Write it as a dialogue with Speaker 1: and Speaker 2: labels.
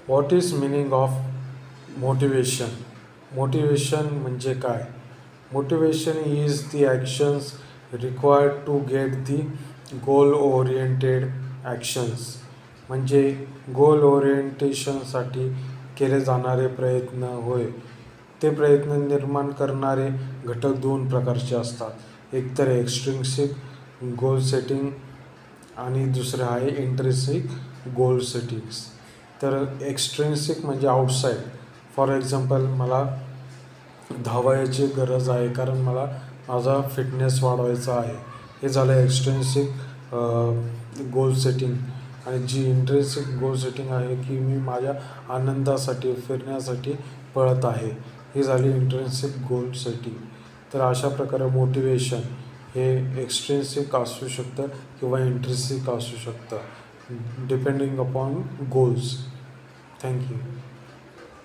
Speaker 1: What is meaning of motivation? Motivation म्हणजे काय? Motivation is the actions required to get the goal oriented actions. म्हणजे goal ओरिएंटेशनसाठी केले जाणारे प्रयत्न होय. ते प्रयत्न निर्माण करणारे घटक दोन प्रकारचे असतात. एक तर एक्स्ट्रिन्सिक गोल सेटिंग आणि दुसरं आहे इंट्रिन्सिक गोल सेटिंग्स. तर एक्स्ट्रिन्सिक म्हणजे आउटसाईड. फॉर एक्झाम्पल, मला धावायची गरज आहे कारण मला माझा फिटनेस वाढवायचा आहे. हे झालं एक्स्ट्रिन्सिक गोल सेटिंग. आणि जी इंट्रिन्सिक गोल सेटिंग आहे की मी माझ्या आनंदासाठी फिरण्यासाठी पळत आहे, ही झाली इंट्रिन्सिक गोल सेटिंग. तर अशा प्रकारे मोटिवेशन हे एक्स्ट्रिन्सिक असू शकतं किंवा इंट्रिन्सिक असू शकतं, डिपेंडिंग अपॉन गोल्स. थँक्यू.